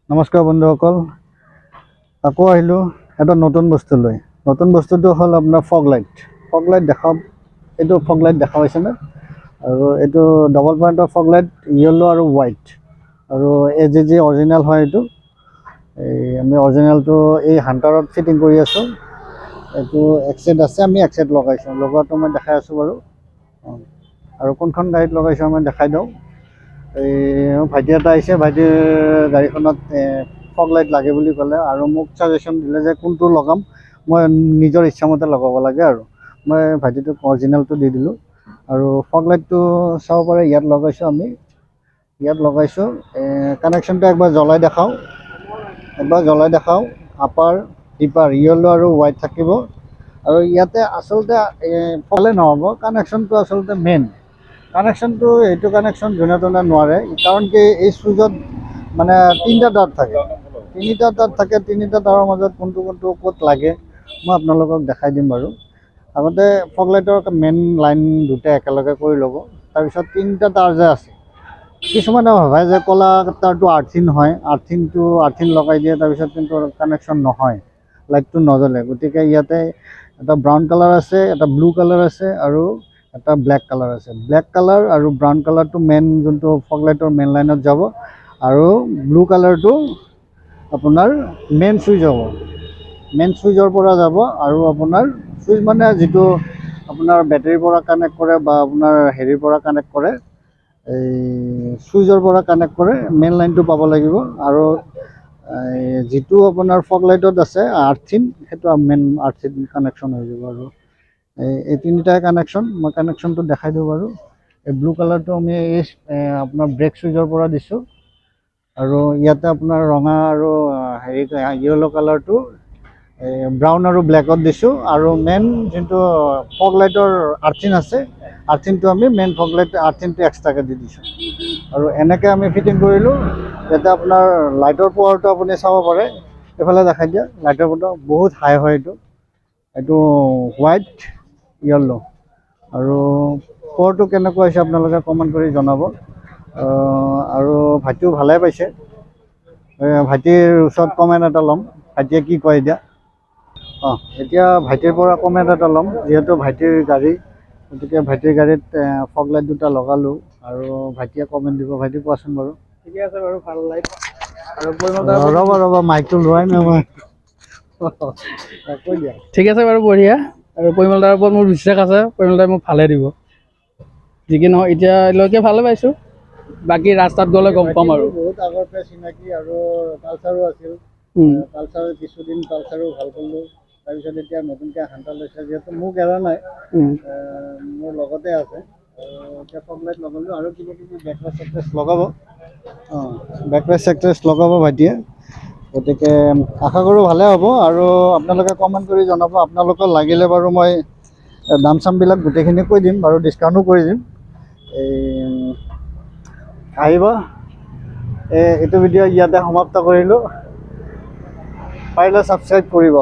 নমস্কাৰ বন্ধুসকল, আকৌ আহিলোঁ এটা নতুন বস্তু লৈ। নতুন বস্তুটো হ'ল আপোনাৰ ফগ লাইট দেখা। এইটো ফগ লাইট দেখা পাইছেনে? আৰু এইটো ডাবল পইণ্টৰ ফগ লাইট, য়েল্লো আৰু হোৱাইট। আৰু এই যি অৰিজিনেল হয় এইটো আমি অৰিজিনেলটো এই হাণ্টাৰত ফিটিং কৰি আছোঁ। এইটো এক্সেট আছে, আমি এক্সেট লগাইছোঁ। লগোৱাটো মই দেখাই আছোঁ বাৰু। আৰু কোনখন গাড়ীত লগাইছোঁ মই দেখাই দিওঁ। এই ভাইটি এটা আহিছে, ভাইটিৰ গাড়ীখনত ফগ লাইট লাগে বুলি ক'লে আৰু মোক ছাজেশ্যন দিলে যে কোনটো লগাম। মই নিজৰ ইচ্ছামতে লগাব লাগে আৰু মই ভাইটিটোক অৰিজিনেলটো দি দিলোঁ। আৰু ফগ লাইটটো চাব পাৰে, ইয়াত লগাইছোঁ আমি। ইয়াত লগাইছোঁ। কানেকশ্যনটো একবাৰ জ্বলাই দেখাওঁ। আপাৰ ডিপাৰ য়েল্লো আৰু হোৱাইট থাকিব। আৰু ইয়াতে আচলতে ফলে নহ'ব, কানেকশ্যনটো আচলতে মেইন কানেকশ্যনটো। এইটো কানেকশ্যন যোনে তোনে নোৱাৰে, কাৰণ কি এই চুইচত মানে তিনিটা তাঁৰ থাকে। তিনিটা তাঁৰৰ মাজত কোনটো ক'ত লাগে মই আপোনালোকক দেখাই দিম বাৰু। আগতে ফগ লাইটৰ মেইন লাইন দুটা একেলগে কৰি ল'ব। তাৰপিছত তিনিটা তাঁৰ যে আছে, কিছুমানে ভাবে যে ক'লা তাঁৰটো আৰ্থিন হয়, আৰ্থিন লগাই দিয়ে, তাৰপিছত কিন্তু কানেকশ্যন নহয়, লাইটটো নজ্বলে। গতিকে ইয়াতে এটা ব্ৰাউন কালাৰ আছে, এটা ব্লু কালাৰ আছে আৰু এটা ব্লেক কালাৰ আছে। ব্লেক কালাৰ আৰু ব্ৰাউন কালাৰটো মেইন যোনটো ফগ লাইটৰ মেইন লাইনত যাব, আৰু ব্লু কালাৰটো আপোনাৰ মেইন চুইচ হ'ব। মেইন চুইচৰ পৰা যাব। আৰু আপোনাৰ চুইচ মানে যিটো আপোনাৰ বেটাৰীৰ পৰা কানেক্ট কৰে বা আপোনাৰ হেৰিৰ পৰা কানেক্ট কৰে, এই চুইচৰ পৰা কানেক্ট কৰে, মেইন লাইনটো পাব লাগিব। আৰু যিটো আপোনাৰ ফগ লাইটত আছে আৰ্থিন, সেইটো মেইন আৰ্থিন কানেকশ্যন হৈ যাব। আৰু এই তিনিটাই কানেকশ্যন, মই কানেকশ্যনটো দেখাই দিওঁ বাৰু। এই ব্লু কালাৰটো আমি এই আপোনাৰ ব্ৰেক চুইচৰ পৰা দিছোঁ। আৰু ইয়াতে আপোনাৰ ৰঙা আৰু হেৰি য়েল্লো কালাৰটো ব্ৰাউন আৰু ব্লেকত দিছোঁ। আৰু মেইন যোনটো ফগ লাইটৰ আৰ্থিন আছে, আৰ্থিনটো আমি মেইন ফগ লাইট আৰ্থিনটো এক্সট্ৰাকৈ দি দিছোঁ। আৰু এনেকৈ আমি ফিটিং কৰিলোঁ, যাতে আপোনাৰ লাইটৰ পাৱাৰটো আপুনি চাব পাৰে। এইফালে দেখাই দিয়া, লাইটৰ পাৱাৰটো বহুত হাই হয়। এইটো হোৱাইট য়েল্লো। আৰু পাৱাৰটো কেনেকুৱা হৈছে আপোনালোকে কমেণ্ট কৰি জনাব। আৰু ভাইটিও ভালে পাইছে। ভাইটিৰ ওচৰত কমেণ্ট এটা ল'ম, ভাইটিয়ে কি কয় এতিয়া। এতিয়া ভাইটিৰ পৰা কমেণ্ট এটা ল'ম, যিহেতু ভাইটিৰ গাড়ী। গতিকে ভাইটিৰ গাড়ীত ফগ লাইট দুটা লগালোঁ, আৰু ভাইটিয়ে কমেণ্ট দিব। ভাইটি কোৱাচোন বাৰু। ঠিকে আছে বাৰু, ভাল লাইট। আৰু ৰ'বা মাইকটো লোৱাই নাই মই। কৈ দিয়া। ঠিক আছে বাৰু, বঢ়িয়া। আৰু পৰিমল দাৰ ওপৰত মোৰ বিশ্বাস আছে, পৰিমল দাই মোক ভালে দিব। যি কি নহয়, এতিয়ালৈকে ভালে পাইছোঁ। বাকী ৰাস্তাত গ'লে গম পাম আৰু। বহুত আগৰ পৰা চিনাকি, আৰু পালচাৰো আছিল। পালচাৰৰ কিছুদিন পালচাৰো ভাল কৰিলোঁ। তাৰপিছত এতিয়া নতুনকৈ হান্টাৰ লৈছে, যিহেতু মোক এৰা নাই, মোৰ লগতে আছে। এতিয়া ফগ লাইট লগালোঁ, আৰু কিবা কিবি বেকলাইট চেকলাইট লগাব। বেকলাইট চেকলাইট লগাব ভাইটিয়ে। গতিকে আশা কৰোঁ ভালে হ'ব। আৰু আপোনালোকে কমেণ্ট কৰি জনাব। আপোনালোকৰ লাগিলে বাৰু মই দাম চামবিলাক গোটেইখিনি কৈ দিম বাৰু, ডিছকাউণ্টো কৰি দিম। আহিব। এইটো ভিডিঅ' ইয়াতে সমাপ্ত কৰিলোঁ। পাৰিলে ছাবস্ক্ৰাইব কৰিব।